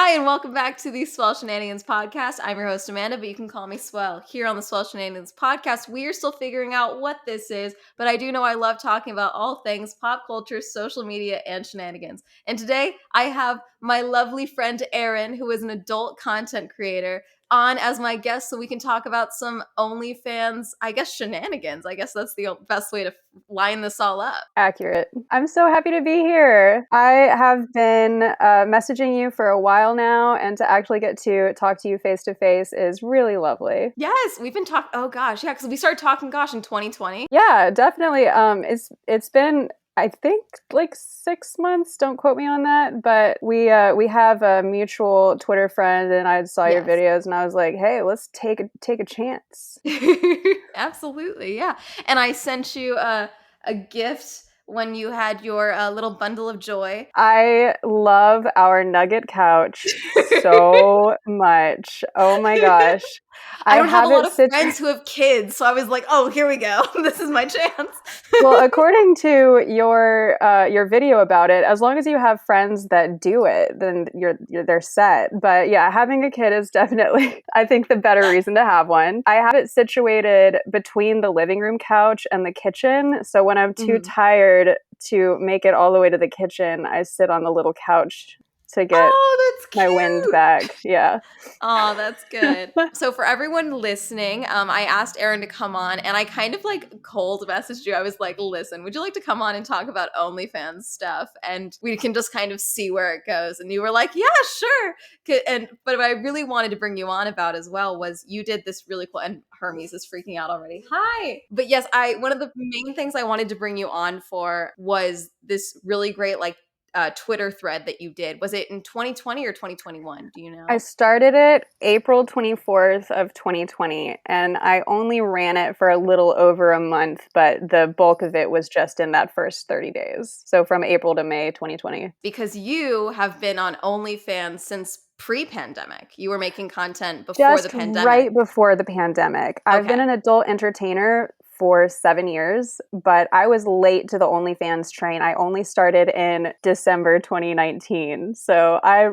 Hi, and welcome back to the Swell Shenanigans podcast. I'm your host, Amanda, but you can call me Swell. Here on the Swell Shenanigans podcast, we are still figuring out what this is, but I do know I love talking about all things pop culture, social media, and shenanigans. And today, I have my lovely friend, Erin, who is an adult content creator, on as my guest so we can talk about some OnlyFans, I guess, shenanigans. I guess that's the best way to line this all up. Accurate. I'm so happy to be here. I have been messaging you for a while now, and to actually get to talk to you face to face is really lovely. Yes, we've been talking. Oh gosh, yeah, because we started talking, in 2020. Yeah, definitely. It's been, I think, like 6 months. Don't quote me on that, but we have a mutual Twitter friend, and I saw your videos, and I was like, hey, let's take a chance. Absolutely, yeah. And I sent you a gift when you had your little bundle of joy. I love our nugget couch so much. Oh my gosh. I don't have a lot of friends who have kids, so I was like, oh, here we go. This is my chance. Well, according to your video about it, as long as you have friends that do it, then they're set. But yeah, having a kid is definitely, I think, the better reason to have one. I have it situated between the living room couch and the kitchen. So when I'm too tired to make it all the way to the kitchen, I sit on the little couch to get my wind back. Yeah. Oh, that's good. So for everyone listening, I asked Erin to come on, and I kind of like cold messaged you. I was like, listen, would you like to come on and talk about OnlyFans stuff? And we can just kind of see where it goes. And you were like, yeah, sure. But what I really wanted to bring you on about as well was you did this really cool, and Hermes is freaking out already. Hi. But yes, one of the main things I wanted to bring you on for was this really great, Twitter thread that you did. Was it in 2020 or 2021? Do you know? I started it April 24th of 2020, and I only ran it for a little over a month, but the bulk of it was just in that first 30 days. So from April to May 2020. Because you have been on OnlyFans since pre-pandemic. You were making content before the pandemic. Right before the pandemic. I've been an adult entertainer for 7 years, but I was late to the OnlyFans train. I only started in December 2019. So I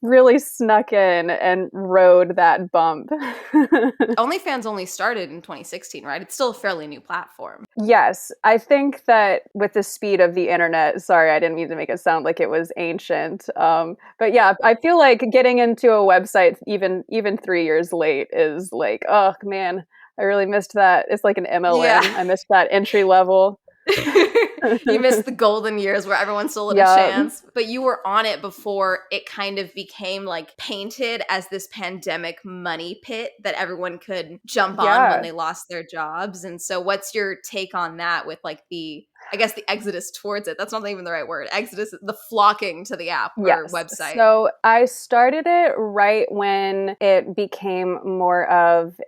really snuck in and rode that bump. OnlyFans only started in 2016, right? It's still a fairly new platform. Yes. I think that with the speed of the internet, sorry, I didn't mean to make it sound like it was ancient. But yeah, I feel like getting into a website even 3 years late is like, oh man, I really missed that. It's like an MLM. Yeah. I missed that entry level. You missed the golden years where everyone still had a chance. But you were on it before it kind of became painted as this pandemic money pit that everyone could jump on when they lost their jobs. And so what's your take on that with the exodus towards it? That's not even the right word. Exodus, the flocking to the app or website. So I started it right when it became more of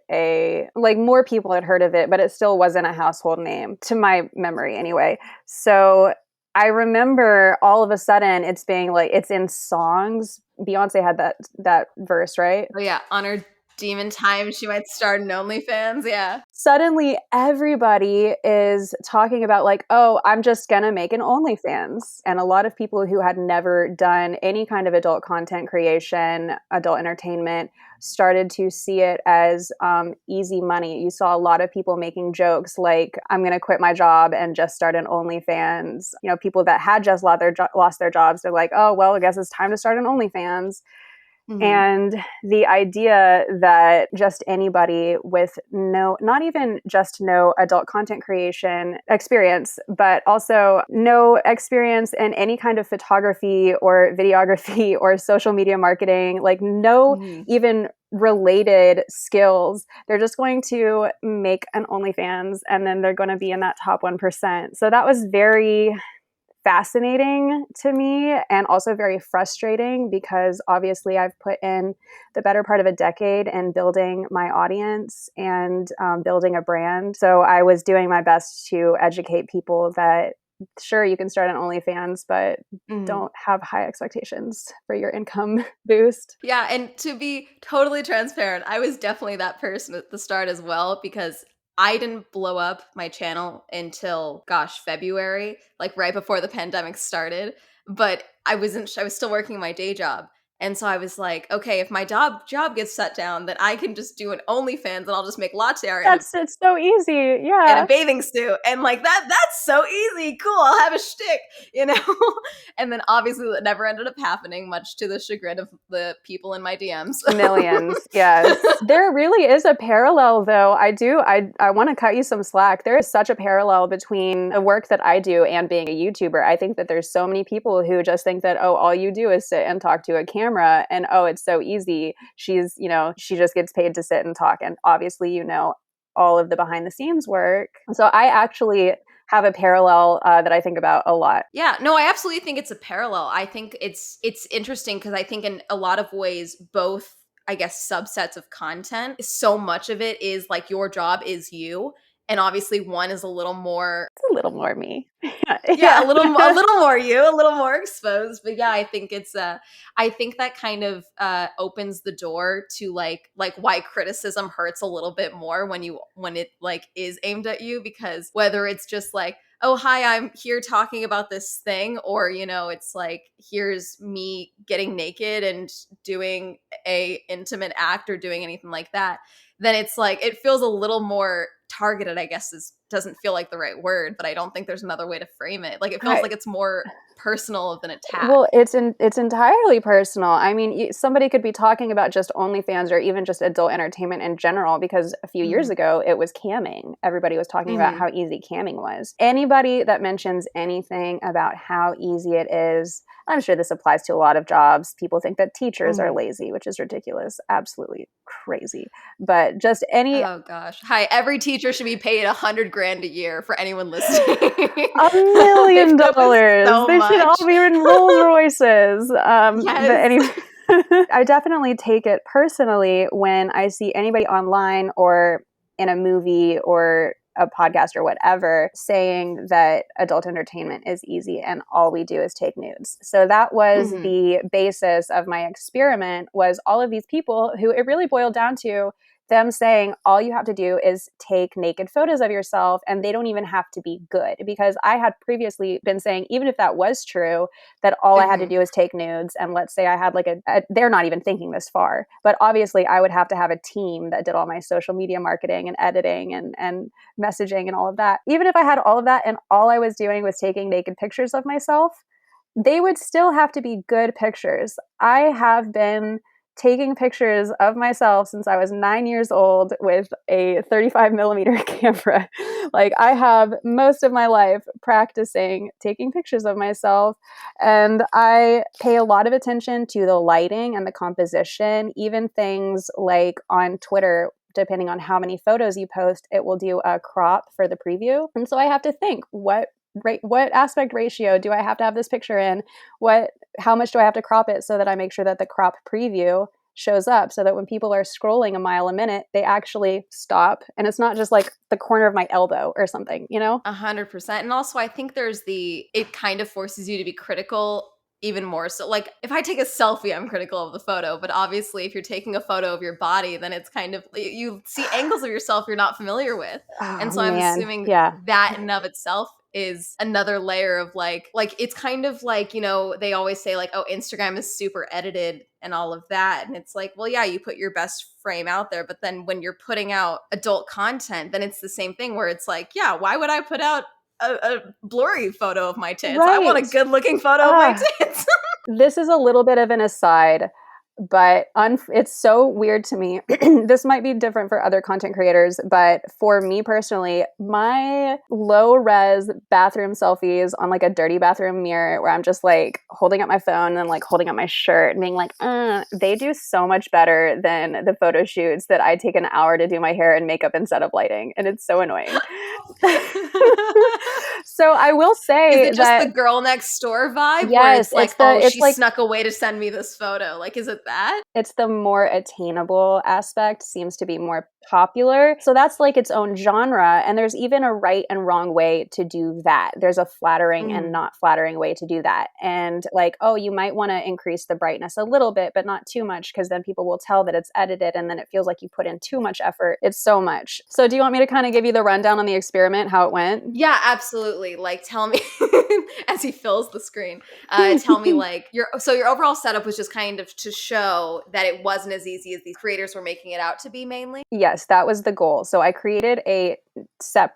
more people had heard of it, but it still wasn't a household name, to my memory anyway. So I remember all of a sudden it's being it's in songs. Beyonce had that verse, right? Oh yeah, on her demon time, she might start an OnlyFans. Yeah. Suddenly everybody is talking about oh, I'm just gonna make an OnlyFans. And a lot of people who had never done any kind of adult content creation, adult entertainment, started to see it as easy money. You saw a lot of people making jokes like, I'm gonna quit my job and just start an OnlyFans. You know, people that had just lost their jobs, they're like, oh, well, I guess it's time to start an OnlyFans. Mm-hmm. And the idea that just anybody with not even just no adult content creation experience, but also no experience in any kind of photography or videography or social media marketing, even related skills, they're just going to make an OnlyFans and then they're going to be in that top 1%. So that was very fascinating to me and also very frustrating because obviously I've put in the better part of a decade in building my audience and building a brand. So I was doing my best to educate people that sure, you can start an OnlyFans, but don't have high expectations for your income boost. Yeah, and to be totally transparent, I was definitely that person at the start as well because I didn't blow up my channel until, February, right before the pandemic started. But I was still working my day job. And so I was like, okay, if my job gets shut down, then I can just do an OnlyFans and I'll just make latte art It's so easy. in Yeah. a bathing suit. And like that's so easy. Cool. I'll have a shtick, you know? And then obviously that never ended up happening, much to the chagrin of the people in my DMs. Millions. Yes. There really is a parallel though. I want to cut you some slack. There is such a parallel between the work that I do and being a YouTuber. I think that there's so many people who just think that, oh, all you do is sit and talk to a camera and oh, it's so easy. She just gets paid to sit and talk. And obviously, all of the behind the scenes work. So I actually have a parallel that I think about a lot. Yeah, no, I absolutely think it's a parallel. I think it's interesting because I think in a lot of ways, both, I guess, subsets of content, so much of it is like your job is you. And obviously one is a little more me. yeah, a little more you, a little more exposed. But yeah, I think it's I think that kind of opens the door to like why criticism hurts a little bit more when it like is aimed at you, because whether it's just like, oh hi, I'm here talking about this thing, or it's like, here's me getting naked and doing a intimate act or doing anything like that, then it's like it feels a little more targeted, I guess doesn't feel like the right word, but I don't think there's another way to frame it. Like it feels like it's more personal of an attack. Well, it's entirely personal. I mean, somebody could be talking about just OnlyFans or even just adult entertainment in general, because a few years ago it was camming. Everybody was talking about how easy camming was. Anybody that mentions anything about how easy it is, I'm sure this applies to a lot of jobs. People think that teachers are lazy, which is ridiculous. Absolutely crazy. But just oh gosh. Hi, every teacher should be paid $100,000 a year, for anyone listening. $1 million. They should all be in Rolls Royces. Yes. But anyway, I definitely take it personally when I see anybody online or in a movie or a podcast or whatever saying that adult entertainment is easy and all we do is take nudes. So that was the basis of my experiment, was all of these people who it really boiled down to them saying all you have to do is take naked photos of yourself, and they don't even have to be good. Because I had previously been saying, even if that was true, that all I had to do is take nudes. And let's say I had like they're not even thinking this far, but obviously I would have to have a team that did all my social media marketing and editing and messaging and all of that. Even if I had all of that and all I was doing was taking naked pictures of myself, they would still have to be good pictures. I have been taking pictures of myself since I was 9 years old with a 35 millimeter camera. Like, I have most of my life practicing taking pictures of myself, and I pay a lot of attention to the lighting and the composition. Even things like on Twitter, depending on how many photos you post, it will do a crop for the preview. And so I have to think, what aspect ratio do I have to have this picture in? How much do I have to crop it so that I make sure that the crop preview shows up, so that when people are scrolling a mile a minute, they actually stop and it's not just like the corner of my elbow or something, 100%. And also I think it kind of forces you to be critical even more. So like if I take a selfie, I'm critical of the photo, but obviously if you're taking a photo of your body, then it's kind of, you see angles of yourself you're not familiar with. And so I'm assuming that in and of itself is another layer of like it's kind of like, they always say like, oh, Instagram is super edited and all of that. And it's like, well, yeah, you put your best frame out there, but then when you're putting out adult content, then it's the same thing where it's like, yeah, why would I put out a blurry photo of my tits? Right. I want a good looking photo of my tits. This is a little bit of an aside, but it's so weird to me. This might be different for other content creators, but for me personally, my low res bathroom selfies on like a dirty bathroom mirror where I'm just like holding up my phone and like holding up my shirt and being like, they do so much better than the photo shoots that I take an hour to do my hair and makeup instead of lighting. And it's so annoying. So I will say, is it just the girl next door vibe? Yes, where it's like, she snuck away to send me this photo. Like, is it that? It's the more attainable aspect seems to be more popular. So that's like its own genre. And there's even a right and wrong way to do that. There's a flattering and not flattering way to do that. And like, oh, you might want to increase the brightness a little bit, but not too much, because then people will tell that it's edited and then it feels like you put in too much effort. It's so much. So do you want me to kind of give you the rundown on the experiment, how it went? Yeah, absolutely. Like, tell me, as he fills the screen, tell me like your overall setup was just kind of to show that it wasn't as easy as these creators were making it out to be mainly. Yes, that was the goal. So I created a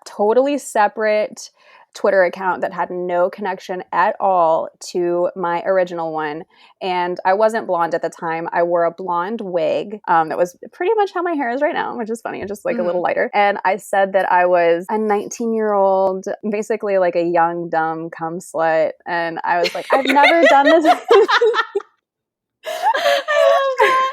totally separate Twitter account that had no connection at all to my original one. And I wasn't blonde at the time. I wore a blonde wig that was pretty much how my hair is right now, which is funny. It's just like a little lighter. And I said that I was a 19-year-old, basically like a young, dumb cum slut. And I was like, I've never done this. I love that.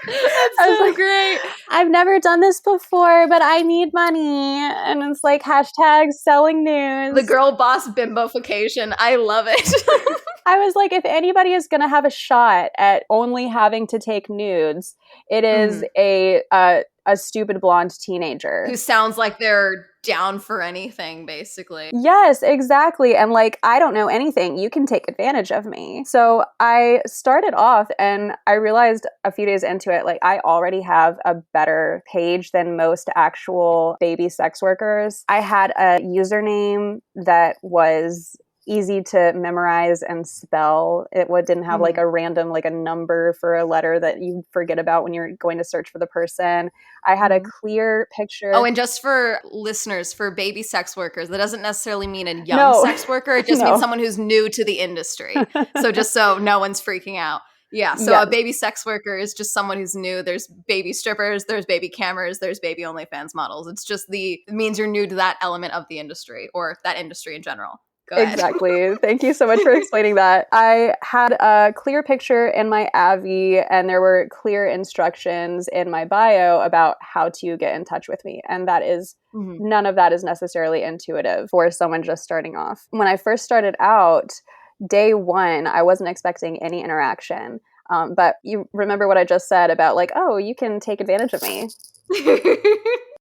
That's so great. I've never done this before, but I need money. And it's like hashtag selling news. The girl boss bimbofication. I love it. I was like, if anybody is going to have a shot at only having to take nudes, it is a stupid blonde teenager who sounds like they're down for anything, basically. Yes, exactly. And like, I don't know anything. You can take advantage of me. So I started off and I realized a few days into it, like I already have a better page than most actual baby sex workers. I had a username that was easy to memorize and spell. It didn't have like a random, like a number for a letter that you forget about when you're going to search for the person. I had a clear picture. Oh, and just for listeners, for baby sex workers, that doesn't necessarily mean a young sex worker. It just means someone who's new to the industry. So just so no one's freaking out. Yeah, so a baby sex worker is just someone who's new. There's baby strippers, there's baby cammers, there's baby Onlyfans models. It's just it means you're new to that element of the industry or that industry in general. Exactly. Thank you so much for explaining that. I had a clear picture in my Avi and there were clear instructions in my bio about how to get in touch with me. And that is, none of that is necessarily intuitive for someone just starting off. When I first started out, day one, I wasn't expecting any interaction. But you remember what I just said about like, oh, you can take advantage of me.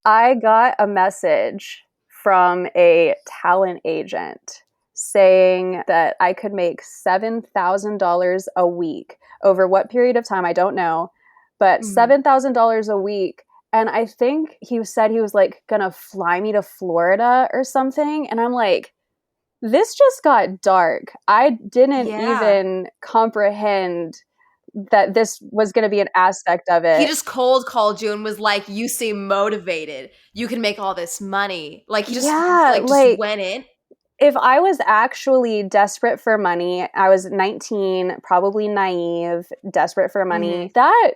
I got a message from a talent agent saying that I could make $7,000 a week. Over what period of time, I don't know, but $7,000 a week. And I think he said he was like gonna fly me to Florida or something. And I'm like, this just got dark. I didn't even comprehend that this was going to be an aspect of it. He just cold called you and was like, you seem motivated. You can make all this money. Like he just, just went in. If I was actually desperate for money, I was 19, probably naive, desperate for money. That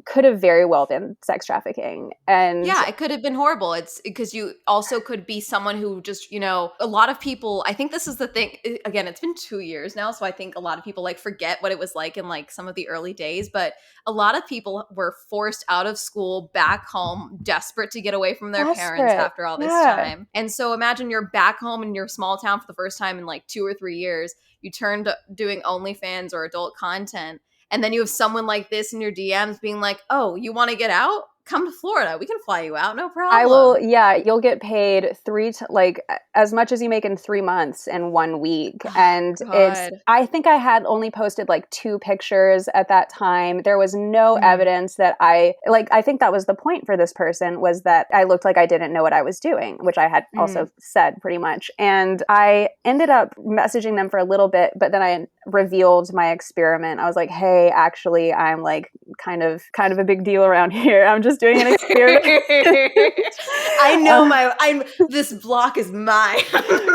could have very well been sex trafficking. And yeah, it could have been horrible. It's because you also could be someone who just, a lot of people, I think this is the thing, again, it's been 2 years now. So I think a lot of people like forget what it was like in like some of the early days, but a lot of people were forced out of school back home, desperate to get away from their parents after all this time. And so imagine you're back home in your small town for the first time in like 2 or 3 years, you turn to doing OnlyFans or adult content. And then you have someone like this in your DMs being like, oh, you want to get out? Come to Florida. We can fly you out. No problem. I will. Yeah. You'll get paid as much as you make in 3 months in 1 week. And I think I had only posted like 2 pictures at that time. There was no evidence that I think that was the point for this person, was that I looked like I didn't know what I was doing, which I had also said pretty much. And I ended up messaging them for a little bit, but then I revealed my experiment. I was like, hey, actually, I'm like kind of a big deal around here. I'm just doing an experiment. I know this block is mine.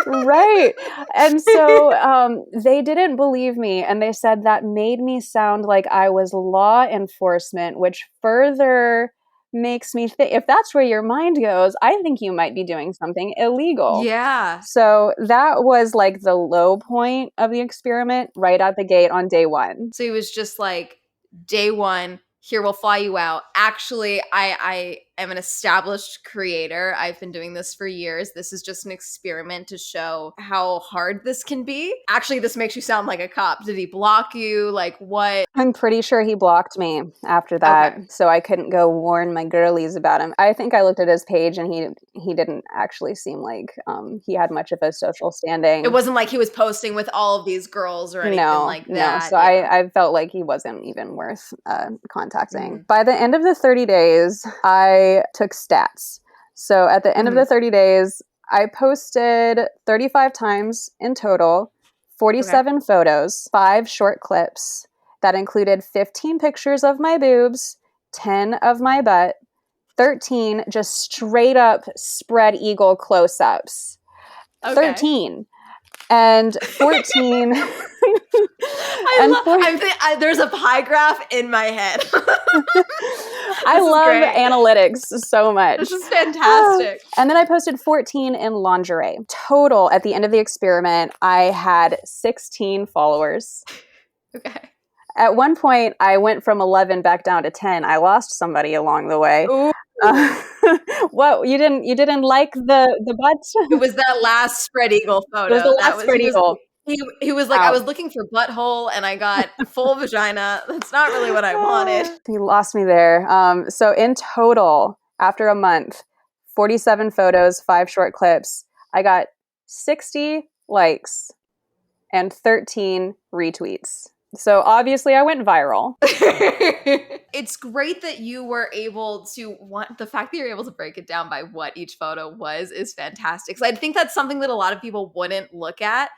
Right. And so they didn't believe me, and they said that made me sound like I was law enforcement, which further makes me think, if that's where your mind goes, I think you might be doing something illegal. Yeah. So that was like the low point of the experiment right out the gate on day one. So he was just like, day one, here, we'll fly you out. Actually, I am an established creator. I've been doing this for years. This is just an experiment to show how hard this can be. Actually, this makes you sound like a cop. Did he block you? Like what? I'm pretty sure he blocked me after that, so I couldn't go warn my girlies about him. I think I looked at his page and he didn't actually seem like he had much of a social standing. It wasn't like he was posting with all of these girls or anything like that. So I felt like he wasn't even worth contacting. By the end of the 30 days, I took stats. So at the end of the 30 days, I posted 35 times in total, 47 photos, 5 short clips that included 15 pictures of my boobs, 10 of my butt, 13 just straight up spread eagle close-ups. 13. And 14. There's a pie graph in my head. I love analytics so much. This is fantastic. And then I posted 14 in lingerie. Total, at the end of the experiment, I had 16 followers. Okay. At one point, I went from 11 back down to 10. I lost somebody along the way. What, you didn't like the butt? It was that last spread eagle photo. It was the last spread eagle. He was like, I was looking for butthole and I got full vagina. That's not really what I wanted. He lost me there. So in total, after a month, 47 photos, 5 short clips, I got 60 likes and 13 retweets. So obviously I went viral. It's great that you were able to the fact that you're able to break it down by what each photo was is fantastic. So I think that's something that a lot of people wouldn't look at.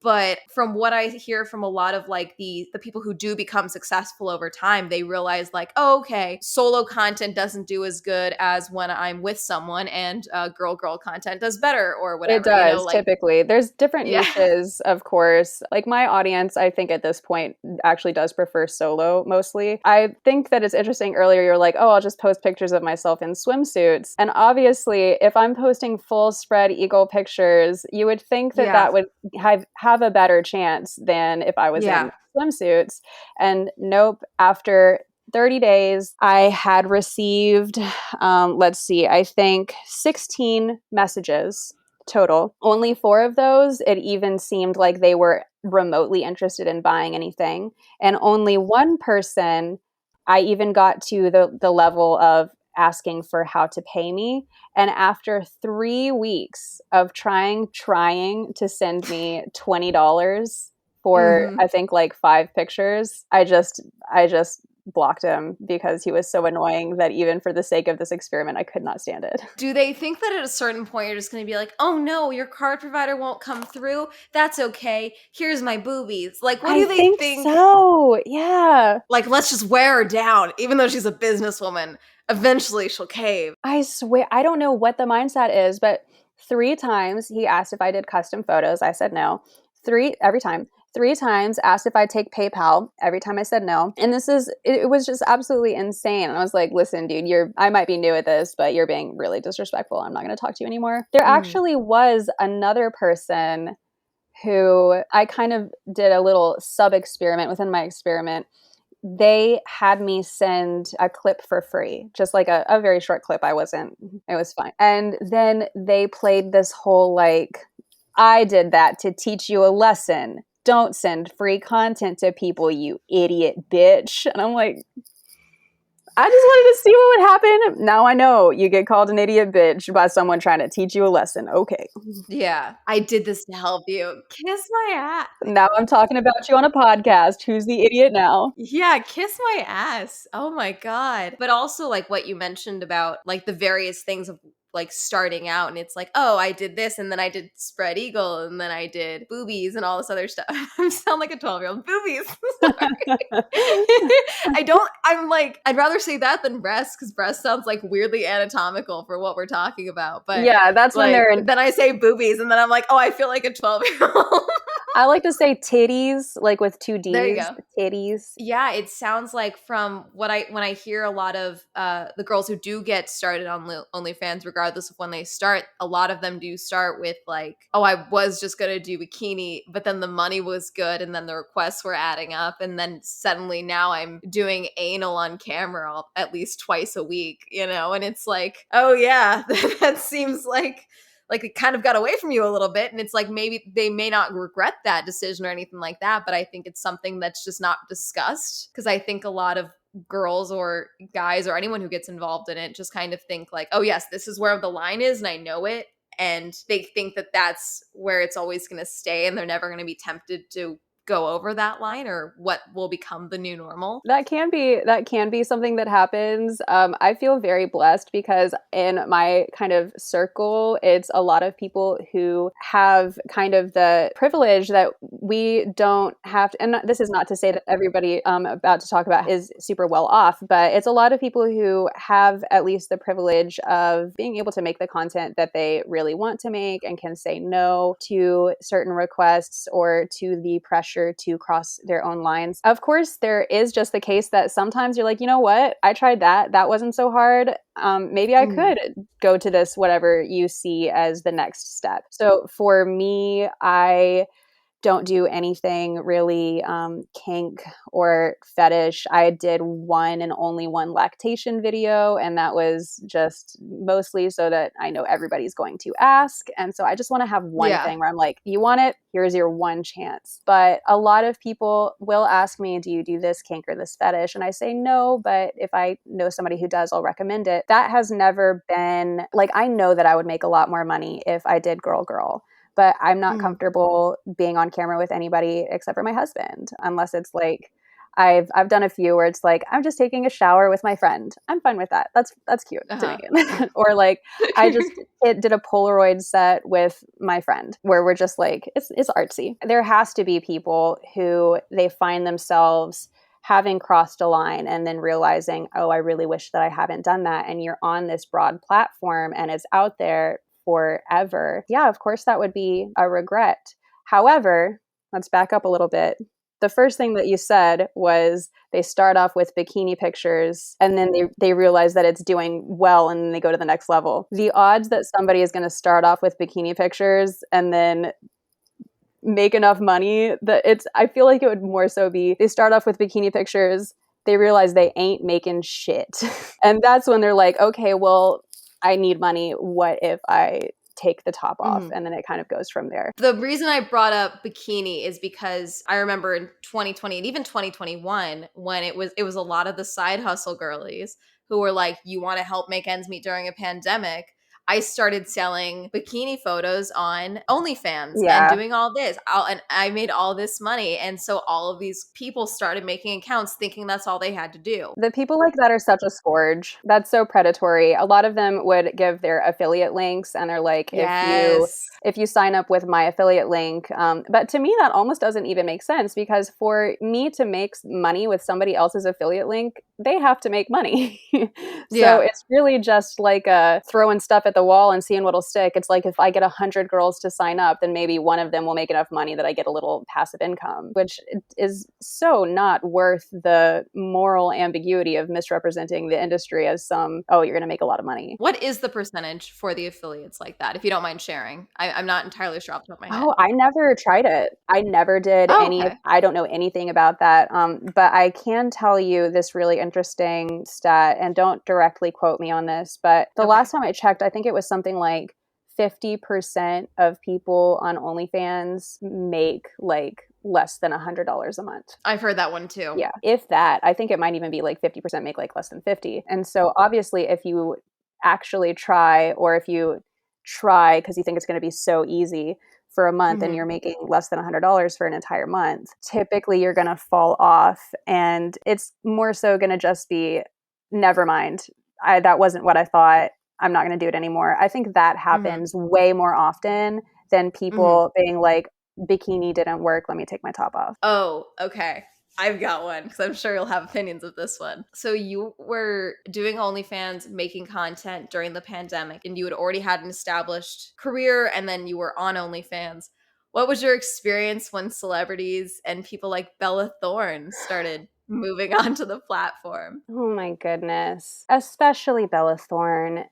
But from what I hear from a lot of like the people who do become successful over time, they realize like, oh, okay, solo content doesn't do as good as when I'm with someone, and girl content does better or whatever. It does, typically. There's different niches, of course. Like my audience, I think at this point actually does prefer solo mostly. I think that it's interesting. Earlier you're like, oh, I'll just post pictures of myself in swimsuits. And obviously, if I'm posting full spread eagle pictures, you would think that that would have a better chance than if I was in swimsuits. And nope, after 30 days, I had received, I think 16 messages total. Only 4 of those, it even seemed like they were remotely interested in buying anything. And only 1 person, I even got to the level of asking for how to pay me. And after 3 weeks of trying to send me $20 for, I think like 5 pictures, I just blocked him because he was so annoying that even for the sake of this experiment, I could not stand it. Do they think that at a certain point you're just going to be like, oh no, your card provider won't come through? That's okay. Here's my boobies. Like, what do they think? So, yeah. Like, let's just wear her down, even though she's a businesswoman. Eventually she'll cave. I swear, I don't know what the mindset is, but 3 times he asked if I did custom photos. I said no. 3 times asked if I'd take PayPal. Every time I said no. And it was just absolutely insane. And I was like, listen, dude, I might be new at this, but you're being really disrespectful. I'm not going to talk to you anymore. There actually was another person who I kind of did a little sub-experiment within my experiment. They had me send a clip for free, just like a very short clip. It was fine. And then they played this whole like, I did that to teach you a lesson. Don't send free content to people, you idiot bitch. And I'm like, I just wanted to see what would happen. Now I know you get called an idiot bitch by someone trying to teach you a lesson. Okay. Yeah. I did this to help you. Kiss my ass. Now I'm talking about you on a podcast. Who's the idiot now? Yeah. Kiss my ass. Oh my God. But also like what you mentioned about like the various things of like starting out, and it's like, oh, I did this, and then I did spread eagle, and then I did boobies and all this other stuff. I sound like a 12-year-old. Boobies. I'd rather say that than breasts, because breast sounds like weirdly anatomical for what we're talking about. But yeah, that's like, when they're then I say boobies, and then I'm like, oh, I feel like a 12-year-old. I like to say titties, like with two There you D's, go. titties. Yeah, it sounds like from what when I hear a lot of the girls who do get started on OnlyFans, regardless of when they start, a lot of them do start with like, oh, I was just gonna do bikini, but then the money was good, and then the requests were adding up, and then suddenly now I'm doing anal on camera at least twice a week, and it's like, oh yeah, that seems like it kind of got away from you a little bit. And it's like maybe they may not regret that decision or anything like that, but I think it's something that's just not discussed, because I think a lot of girls or guys or anyone who gets involved in it just kind of think like, oh yes, this is where the line is and I know it, and they think that that's where it's always going to stay and they're never going to be tempted to go over that line or what will become the new normal. That can be something that happens. I feel very blessed because in my kind of circle, it's a lot of people who have kind of the privilege that we don't have to. And this is not to say that everybody I'm about to talk about is super well off, but it's a lot of people who have at least the privilege of being able to make the content that they really want to make and can say no to certain requests or to the pressure to cross their own lines. Of course, there is just the case that sometimes you're like, you know what? I tried that. That wasn't so hard. Maybe I could go to this, whatever you see as the next step. So for me, I don't do anything really kink or fetish. I did one and only one lactation video, and that was just mostly so that I know everybody's going to ask. And so I just want to have one Yeah. thing where I'm like, you want it? Here's your one chance. But a lot of people will ask me, do you do this kink or this fetish? And I say no, but if I know somebody who does, I'll recommend it. That has never been like, I know that I would make a lot more money if I did girl girl, but I'm not comfortable being on camera with anybody except for my husband, unless it's like I've done a few where it's like I'm just taking a shower with my friend. I'm fine with that. That's cute to me. Or like I just did a Polaroid set with my friend where we're just like it's artsy. There has to be people who they find themselves having crossed a line and then realizing, oh, I really wish that I haven't done that. And you're on this broad platform and it's out there forever. Yeah, of course, that would be a regret. However, let's back up a little bit. The first thing that you said was they start off with bikini pictures and then they realize that it's doing well and then they go to the next level. The odds that somebody is going to start off with bikini pictures and then make enough money that I feel like it would more so be they start off with bikini pictures, they realize they ain't making shit. And that's when they're like, okay, well, I need money. What if I take the top off? And then it kind of goes from there. The reason I brought up bikini is because I remember in 2020 and even 2021 when it was a lot of the side hustle girlies who were like, you want to help make ends meet during a pandemic. I started selling bikini photos on OnlyFans and doing all this. And I made all this money. And so all of these people started making accounts thinking that's all they had to do. The people like that are such a scourge. That's so predatory. A lot of them would give their affiliate links and they're like, if you sign up with my affiliate link. But to me, that almost doesn't even make sense because for me to make money with somebody else's affiliate link, they have to make money. So it's really just like throwing stuff at the wall and seeing what'll stick. It's like if I get 100 girls to sign up, then maybe one of them will make enough money that I get a little passive income, which is so not worth the moral ambiguity of misrepresenting the industry as some, oh, you're going to make a lot of money. What is the percentage for the affiliates like that, if you don't mind sharing? I'm not entirely sure off the top of my head. Oh, I never tried it. I never did I don't know anything about that. But I can tell you this really interesting stat, and don't directly quote me on this, but the last time I checked, I think it was something like 50% of people on OnlyFans make like less than $100 a month. I've heard that one too. Yeah. If that, I think it might even be like 50% make like less than 50. And so obviously if you actually try, or if you try because you think it's going to be so easy for a month and you're making less than $100 for an entire month, typically you're going to fall off and it's more so going to just be, never mind. That wasn't what I thought. I'm not going to do it anymore. I think that happens way more often than people being like, bikini didn't work, let me take my top off. Oh, okay. I've got one because I'm sure you'll have opinions of this one. So you were doing OnlyFans, making content during the pandemic, and you had already had an established career, and then you were on OnlyFans. What was your experience when celebrities and people like Bella Thorne started moving onto the platform? Oh my goodness. Especially Bella Thorne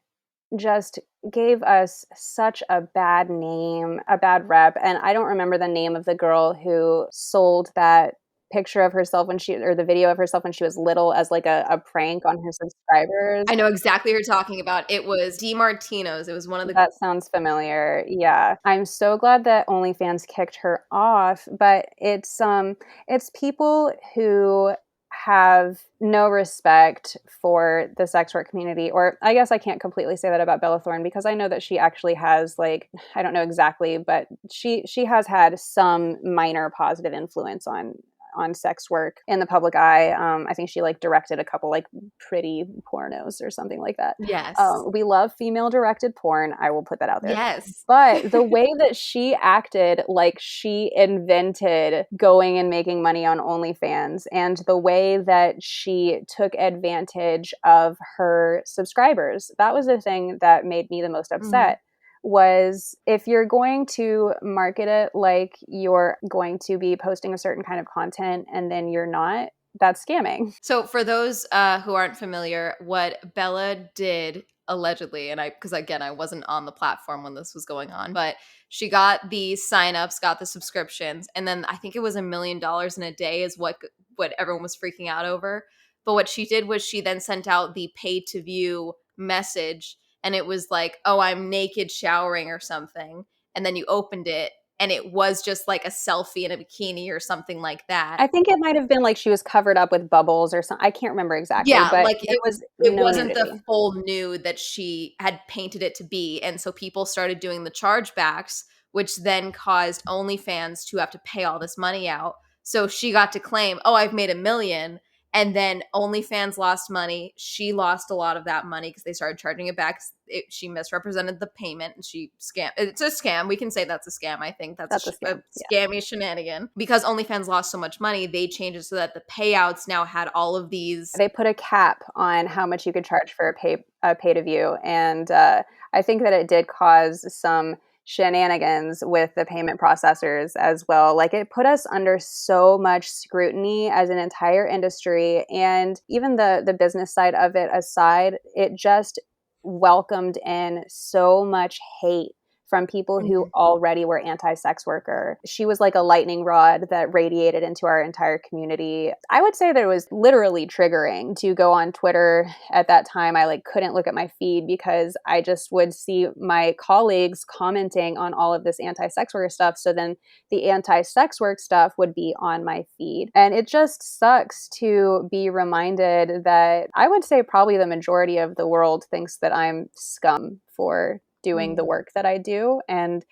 just gave us such a bad name, a bad rep. And I don't remember the name of the girl who sold that picture of herself or the video of herself when she was little as like a prank on her subscribers. I know exactly who you're talking about. It was DiMartino's. It was one of the That sounds familiar. Yeah. I'm so glad that OnlyFans kicked her off, but it's people who have no respect for the sex work community. Or I guess I can't completely say that about Bella Thorne because I know that she actually has, like, I don't know exactly, but she has had some minor positive influence on sex work in the public eye. I think she like directed a couple like pretty pornos or something like that. Yes. We love female directed porn. I will put that out there. Yes. But the way that she acted like she invented going and making money on OnlyFans, and the way that she took advantage of her subscribers, that was the thing that made me the most upset. Was if you're going to market it like you're going to be posting a certain kind of content and then you're not, that's scamming. So for those who aren't familiar, what Bella did allegedly, and because again, I wasn't on the platform when this was going on, but she got the signups, got the subscriptions, and then I think it was $1 million in a day is what everyone was freaking out over. But what she did was she then sent out the pay to view message, and it was like, "Oh, I'm naked showering" or something, and then you opened it, and it was just like a selfie in a bikini or something like that. I think it might have been like she was covered up with bubbles or something. I can't remember exactly, Yeah, but like there was it no wasn't the nudity. full nude that she had painted it to be, and so people started doing the chargebacks, which then caused OnlyFans to have to pay all this money out. So she got to claim, "Oh, I've made $1 million," and then OnlyFans lost money. She lost a lot of that money because they started charging it back. She misrepresented the payment and she scam. It's a scam. We can say that's a scam. I think that's That's a a scam. Yeah. scammy shenanigan. Because OnlyFans lost so much money, they changed it so that the payouts now had all of these. They put a cap on how much you could charge for a pay to view, and I think that it did cause some shenanigans with the payment processors as well. Like, it put us under so much scrutiny as an entire industry, and even the business side of it aside, it just welcomed in so much hate from people who already were anti-sex worker. She was like a lightning rod that radiated into our entire community. I would say that it was literally triggering to go on Twitter at that time. I like couldn't look at my feed because I just would see my colleagues commenting on all of this anti-sex worker stuff. So then the anti-sex work stuff would be on my feed. And it just sucks to be reminded that I would say probably the majority of the world thinks that I'm scum for doing the work that I do. And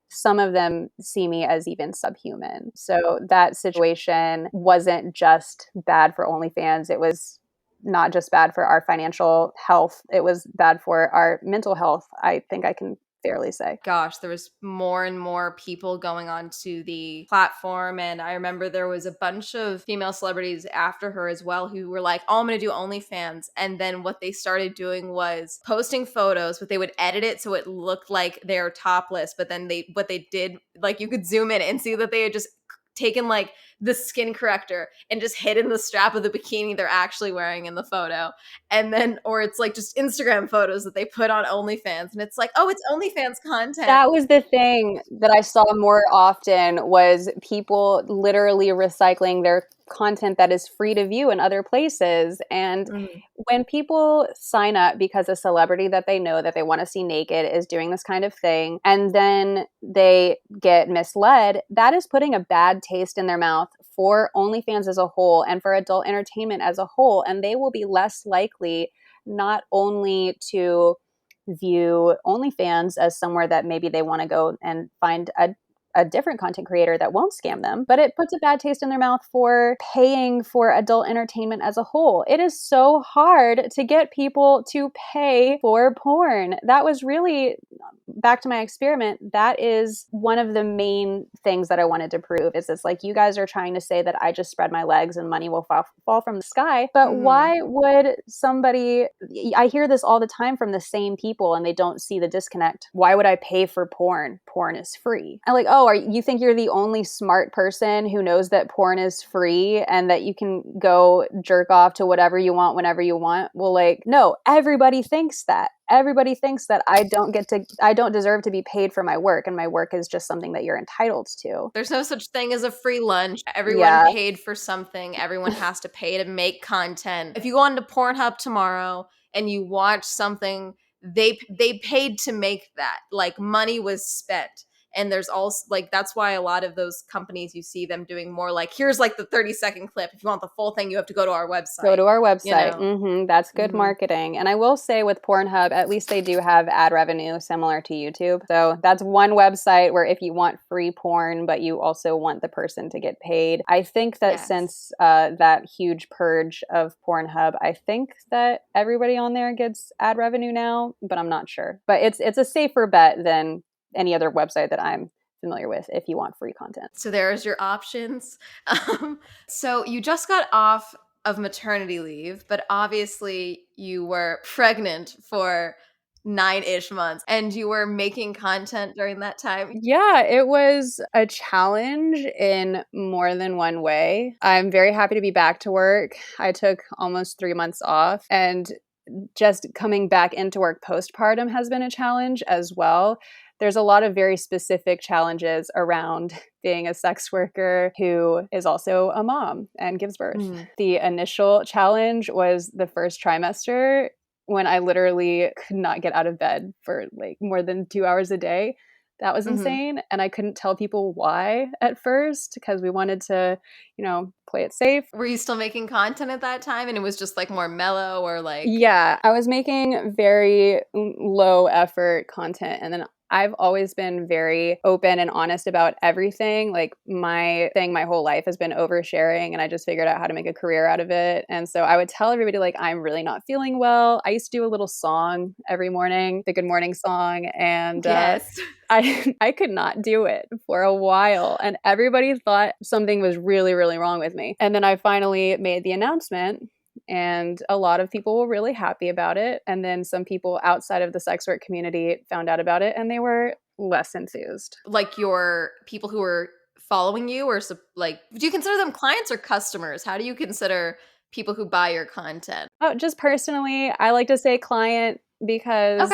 some of them see me as even subhuman. So that situation wasn't just bad for OnlyFans. It was not just bad for our financial health. It was bad for our mental health, I think I can fairly say. Gosh, there was more and more people going onto the platform. And I remember there was a bunch of female celebrities after her as well who were like, "Oh, I'm going to do OnlyFans." And then what they started doing was posting photos, but they would edit it so it looked like they're topless. But then what they did, like you could zoom in and see that they had just taken like the skin corrector and just hidden the strap of the bikini they're actually wearing in the photo. And then, or it's like just Instagram photos that they put on OnlyFans. And it's like, oh, it's OnlyFans content. That was the thing that I saw more often, was people literally recycling their content that is free to view in other places. And when people sign up because a celebrity that they know that they want to see naked is doing this kind of thing, and then they get misled, that is putting a bad taste in their mouth for OnlyFans as a whole and for adult entertainment as a whole. And they will be less likely not only to view OnlyFans as somewhere that maybe they want to go and find a different content creator that won't scam them, but it puts a bad taste in their mouth for paying for adult entertainment as a whole. It is so hard to get people to pay for porn. That was really back to my experiment, that is one of the main things that I wanted to prove is it's like, you guys are trying to say that I just spread my legs and money will fall from the sky. But why would somebody, I hear this all the time from the same people and they don't see the disconnect. Why would I pay for porn? Porn is free. I'm like, oh, you think you're the only smart person who knows that porn is free and that you can go jerk off to whatever you want whenever you want? Well, like, no, everybody thinks that. Everybody thinks that I don't deserve to be paid for my work, and my work is just something that you're entitled to. There's no such thing as a free lunch. Everyone paid for something. Everyone has to pay to make content. If you go onto Pornhub tomorrow and you watch something, they paid to make that. Like, money was spent. And there's also, like, that's why a lot of those companies, you see them doing more like, here's like the 30-second clip. If you want the full thing, you have to go to our website. Go to our website. You know? That's good marketing. And I will say with Pornhub, at least they do have ad revenue similar to YouTube. So that's one website where if you want free porn, but you also want the person to get paid. I think that since that huge purge of Pornhub, I think that everybody on there gets ad revenue now, but I'm not sure. But it's a safer bet than any other website that I'm familiar with if you want free content. So there's your options. So you just got off of maternity leave, but obviously you were pregnant for 9-ish months and you were making content during that time. Yeah, it was a challenge in more than one way. I'm very happy to be back to work. I took almost 3 months off, and just coming back into work postpartum has been a challenge as well. There's a lot of very specific challenges around being a sex worker who is also a mom and gives birth. The initial challenge was the first trimester, when I literally could not get out of bed for like more than 2 hours a day. That was insane. And I couldn't tell people why at first, because we wanted to, play it safe. Were you still making content at that time and it was just like more mellow or like? Yeah, I was making very low effort content. And then I've always been very open and honest about everything. Like, my thing my whole life has been oversharing, and I just figured out how to make a career out of it. And so I would tell everybody, like, I'm really not feeling well. I used to do a little song every morning, the good morning song. And I could not do it for a while. And everybody thought something was really, really wrong with me. And then I finally made the announcement. And a lot of people were really happy about it. And then some people outside of the sex work community found out about it and they were less enthused. Like your people who were following you, or like, do you consider them clients or customers? How do you consider people who buy your content? Oh, just personally, I like to say client because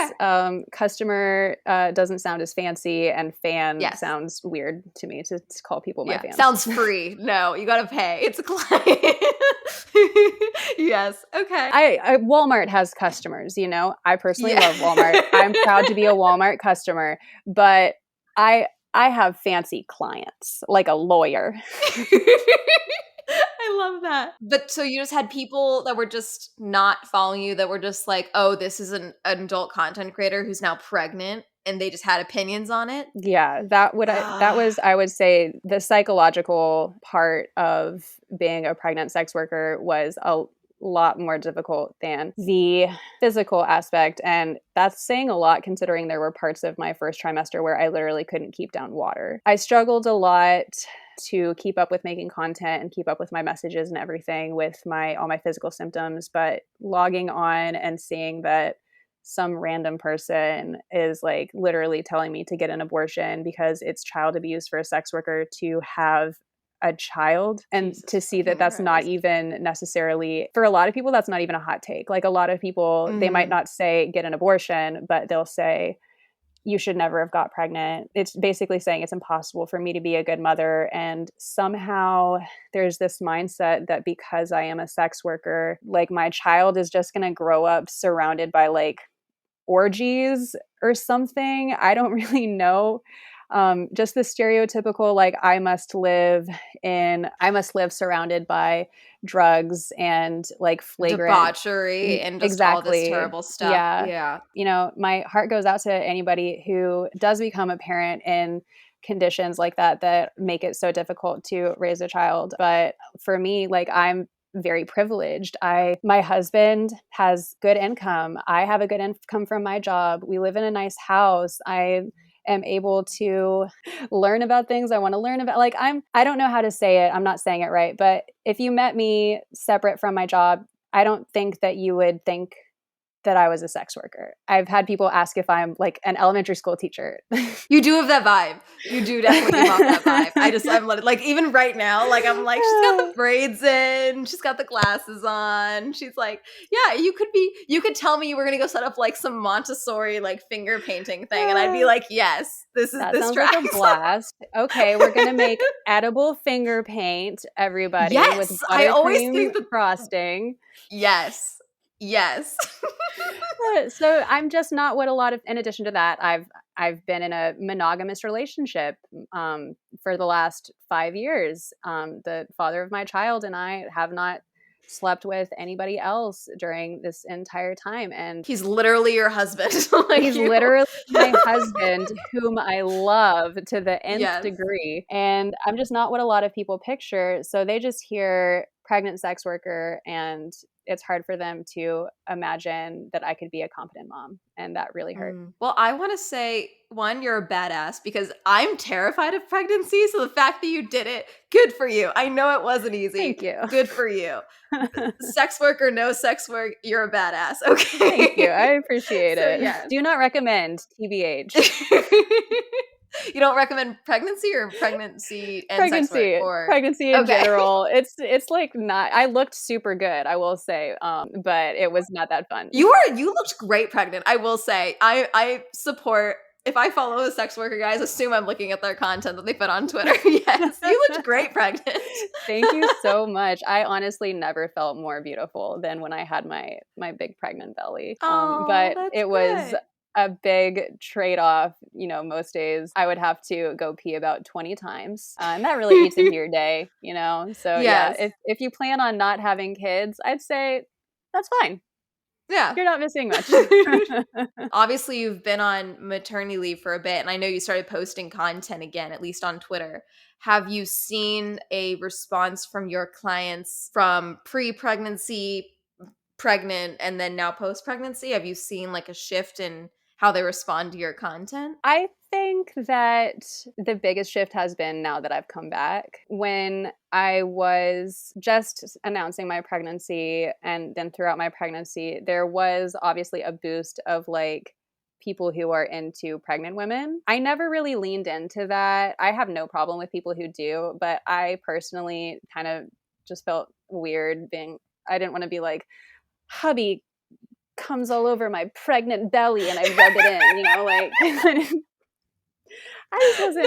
customer doesn't sound as fancy, and fan sounds weird to me to call people my fans. Sounds free. No, you gotta pay. It's a client. Yes. Okay. I Walmart has customers, I personally love Walmart. I'm proud to be a Walmart customer, but I have fancy clients, like a lawyer. I love that. But so you just had people that were just not following you, that were just like, oh, this is an adult content creator who's now pregnant, and they just had opinions on it? Yeah, that was, I would say, the psychological part of being a pregnant sex worker was a lot more difficult than the physical aspect. And that's saying a lot, considering there were parts of my first trimester where I literally couldn't keep down water. I struggled a lot to keep up with making content and keep up with my messages and everything with all my physical symptoms, but logging on and seeing that some random person is like literally telling me to get an abortion because it's child abuse for a sex worker to have a child, and to see that that's not even necessarily, for a lot of people, that's not even a hot take. Like, a lot of people, they might not say get an abortion, but they'll say you should never have got pregnant. It's basically saying it's impossible for me to be a good mother. And somehow there's this mindset that because I am a sex worker, like, my child is just going to grow up surrounded by like orgies or something. I don't really know. Just the stereotypical, like, I must live surrounded by drugs and like flagrant debauchery and just all this terrible stuff. Yeah. My heart goes out to anybody who does become a parent in conditions like that make it so difficult to raise a child. But for me, like, I'm very privileged. My husband has good income. I have a good income from my job. We live in a nice house. I am able to learn about things I want to learn about. Like I don't know how to say it. I'm not saying it right. But if you met me separate from my job, I don't think that you would think that I was a sex worker. I've had people ask if I'm like an elementary school teacher. You do have that vibe. You do definitely give off that vibe. I'm like, even right now, like, I'm like, she's got the braids in, she's got the glasses on. She's like, yeah, you could tell me you were going to go set up like some Montessori, like finger painting thing. And I'd be like, yes, this sounds tracks. like a blast. Okay. We're going to make edible finger paint, everybody, yes, with I always buttercream think the frosting. Yes. So I'm just not what a lot of, in addition to that, I've been in a monogamous relationship for the last 5 years. The father of my child and I have not slept with anybody else during this entire time. And he's literally your husband. He's literally my husband, whom I love to the nth degree. And I'm just not what a lot of people picture. So they just hear pregnant sex worker and it's hard for them to imagine that I could be a competent mom. And that really hurt. Well, I want to say, one, you're a badass because I'm terrified of pregnancy. So the fact that you did it, good for you. I know it wasn't easy. Thank you. Good for you. Sex work or no sex work, you're a badass. Okay. Thank you. I appreciate it. Yeah. Do not recommend, TBH. You don't recommend pregnancy or pregnancy and pregnancy, sex work? Or pregnancy in general. It's like not. I looked super good, I will say, but it was not that fun. You looked great pregnant. I will say. I support. If I follow a sex worker, guys, assume I'm looking at their content that they put on Twitter. Yes, you looked great pregnant. Thank you so much. I honestly never felt more beautiful than when I had my big pregnant belly. But it was a big trade-off. You know, most days I would have to go pee about 20 times. And that really eats into your day, you know? So yeah, if you plan on not having kids, I'd say that's fine. Yeah. You're not missing much. Obviously, you've been on maternity leave for a bit, and I know you started posting content again, at least on Twitter. Have you seen a response from your clients from pre-pregnancy, pregnant, and then now post-pregnancy? Have you seen like a shift in how they respond to your content? I think that the biggest shift has been now that I've come back. When I was just announcing my pregnancy and then throughout my pregnancy, there was obviously a boost of like people who are into pregnant women. I never really leaned into that. I have no problem with people who do, but I personally kind of just felt weird I didn't want to be like, hubby comes all over my pregnant belly and I rub it in, you know, like I just wasn't.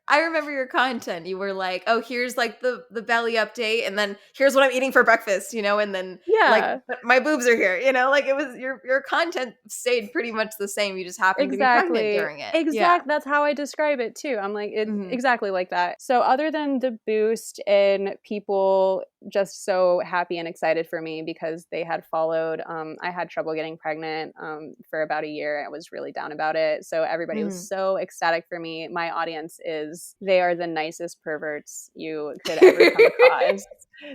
I remember your content. You were like, oh, here's like the belly update, and then here's what I'm eating for breakfast, you know, and then like my boobs are here, you know, like it was your content stayed pretty much the same. You just happened to be pregnant during it. Exactly. Yeah. That's how I describe it too. I'm like, exactly like that. So other than the boost in people just so happy and excited for me because they had followed, I had trouble getting pregnant for about a year. I was really down about it. So everybody was so ecstatic for me. My audience they are the nicest perverts you could ever come across.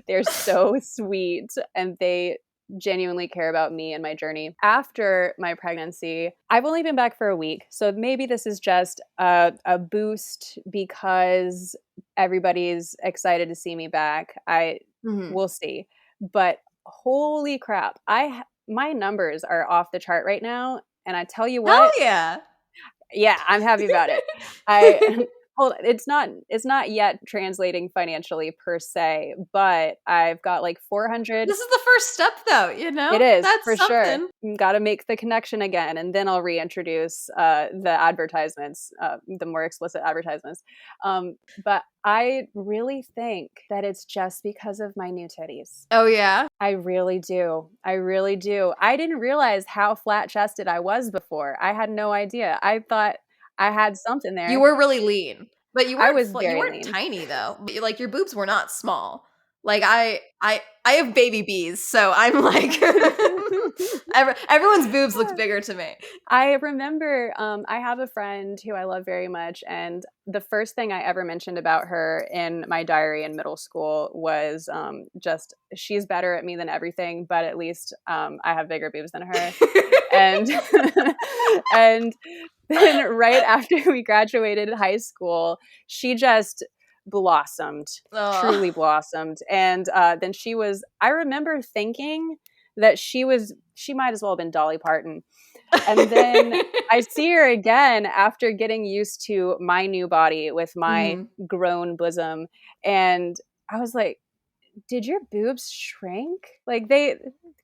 They're so sweet and they genuinely care about me and my journey. After my pregnancy, I've only been back for a week. So maybe this is just a boost because everybody's excited to see me back. We'll see. But holy crap, my numbers are off the chart right now. And I tell you what. Hell yeah. Yeah, I'm happy about it. It's not yet translating financially per se, but I've got like 400. This is the first step though, you know? It is. That's for something. Sure. Got to make the connection again, and then I'll reintroduce the advertisements, the more explicit advertisements. But I really think that it's just because of my new titties. Oh yeah? I really do. I didn't realize how flat-chested I was before. I had no idea. I thought I had something there. You were really lean, but you weren't lean. Tiny though. Like your boobs were not small. Like I have baby bees, so I'm like everyone's boobs looked bigger to me. I remember I have a friend who I love very much, and the first thing I ever mentioned about her in my diary in middle school was just she's better at me than everything, but at least I have bigger boobs than her. And and then right after we graduated high school, she just blossomed, truly blossomed. And then I remember thinking that she might as well have been Dolly Parton. And then I see her again after getting used to my new body with my grown bosom. And I was like, did your boobs shrink? Like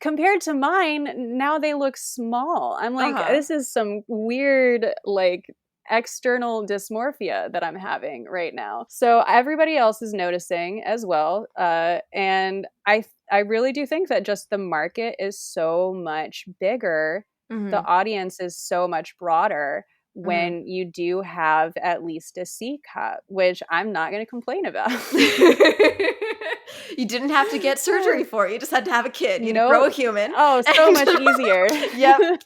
compared to mine, now they look small. I'm like, this is some weird, like, external dysmorphia that I'm having right now. So everybody else is noticing as well. And I really do think that just the market is so much bigger. The audience is so much broader when you do have at least a C cup, which I'm not going to complain about. You didn't have to get surgery for it. You just had to have a kid. You had to grow a human. Oh, so much easier. Yep.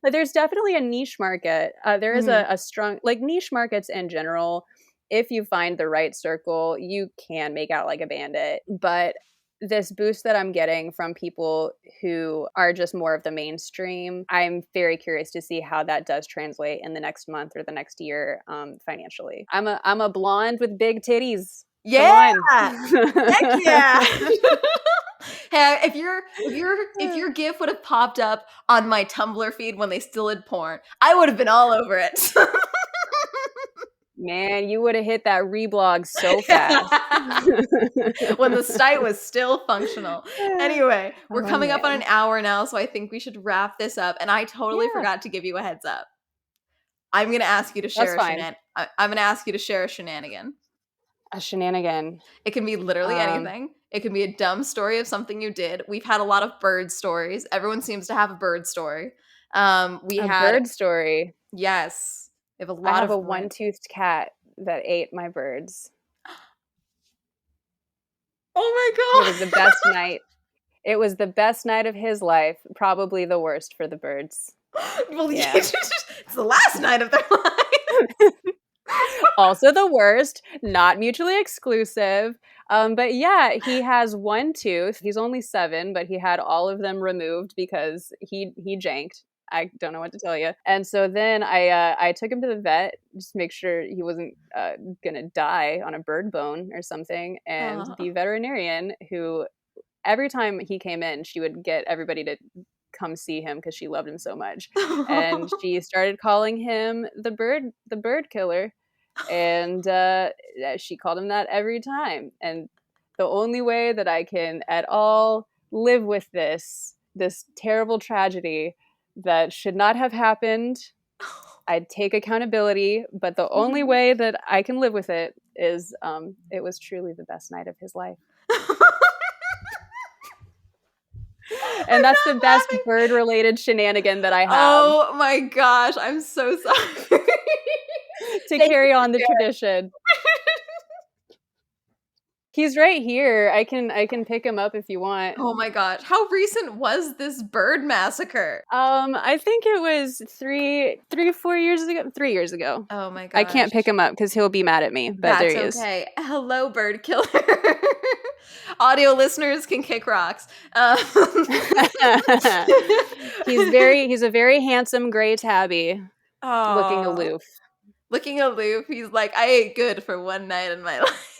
But there's definitely a niche market. There is a strong, like, niche markets in general. If you find the right circle, you can make out like a bandit. But this boost that I'm getting from people who are just more of the mainstream, I'm very curious to see how that does translate in the next month or the next year financially. I'm a blonde with big titties. Yeah. Heck yeah. Hey, if your GIF would have popped up on my Tumblr feed when they still had porn, I would have been all over it. Man, you would have hit that reblog so fast. When the site was still functional. Anyway, we're coming up on an hour now, so I think we should wrap this up. And I totally forgot to give you a heads up. I'm going to ask you to share I'm going to ask you to share a shenanigan. A shenanigan. It can be literally anything. It can be a dumb story of something you did. We've had a lot of bird stories. Everyone seems to have a bird story. Bird story. Yes. We have a lot I have a one-toothed cat that ate my birds. Oh my God. It was the best night. It was the best night of his life. Probably the worst for the birds. Well, yeah. It's the last night of their life. Also the worst, not mutually exclusive. But yeah, he has one tooth. He's only 7, but he had all of them removed because he janked. I don't know what to tell you. And so then I took him to the vet just to make sure he wasn't gonna die on a bird bone or something. And the veterinarian, who every time he came in, she would get everybody to come see him because she loved him so much. And she started calling him the bird killer. And she called him that every time. And the only way that I can at all live with this terrible tragedy that should not have happened, I'd take accountability, but the only way that I can live with it is it was truly the best night of his life. And that's the best bird-related shenanigan that I have. Oh my gosh, I'm so sorry. To carry on the tradition. He's right here. I can pick him up if you want. Oh my gosh. How recent was this bird massacre? I think it was 4 years ago. 3 years ago. Oh my gosh. I can't pick him up because he'll be mad at me, but that's there he is. Okay. Hello, bird killer. Audio listeners can kick rocks. He's a very handsome gray tabby. Looking aloof. Looking aloof. He's like, I ate good for one night in my life.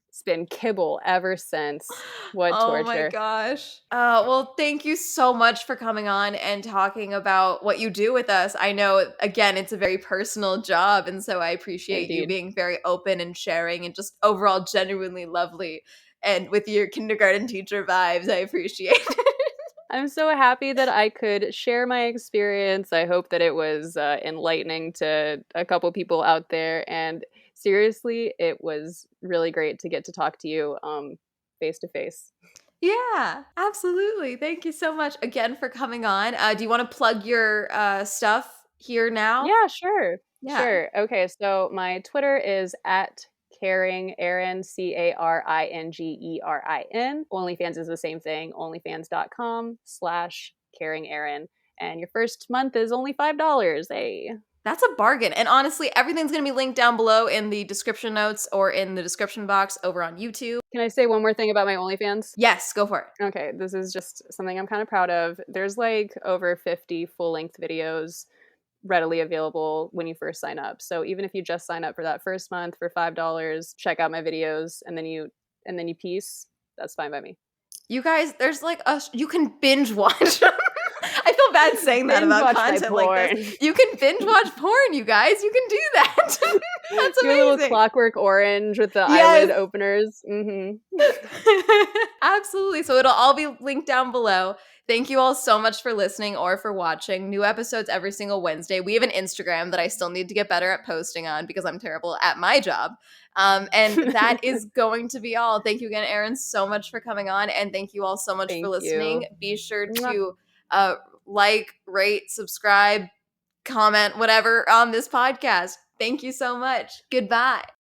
It's been kibble ever since. What torture. Oh my gosh. Well, thank you so much for coming on and talking about what you do with us. I know, again, it's a very personal job, and so I appreciate you being very open and sharing and just overall genuinely lovely. And with your kindergarten teacher vibes, I appreciate it. I'm so happy that I could share my experience. I hope that it was enlightening to a couple people out there. And seriously, it was really great to get to talk to you face to face. Yeah, absolutely. Thank you so much again for coming on. Do you want to plug your stuff here now? Yeah, sure. Yeah. Sure. Okay, so my Twitter is CaringErin, CaringErin. OnlyFans is the same thing, onlyfans.com/CaringErin. And your first month is only $5. Hey. That's a bargain. And honestly, everything's going to be linked down below in the description notes or in the description box over on YouTube. Can I say one more thing about my OnlyFans? Yes, go for it. Okay, this is just something I'm kind of proud of. There's like over 50 full-length videos readily available when you first sign up. So even if you just sign up for that first month for $5, check out my videos, and then you peace, that's fine by me. You guys, there's like you can binge watch. I feel bad saying that about content like this. You can binge watch porn, you guys. You can do that. That's amazing. Your little Clockwork Orange with the eyelid openers. Mm-hmm. Absolutely. So it'll all be linked down below. Thank you all so much for listening or for watching. New episodes every single Wednesday. We have an Instagram that I still need to get better at posting on because I'm terrible at my job. And that is going to be all. Thank you again, Erin, so much for coming on. And thank you all so much for listening. Be sure to like, rate, subscribe, comment, whatever on this podcast. Thank you so much. Goodbye.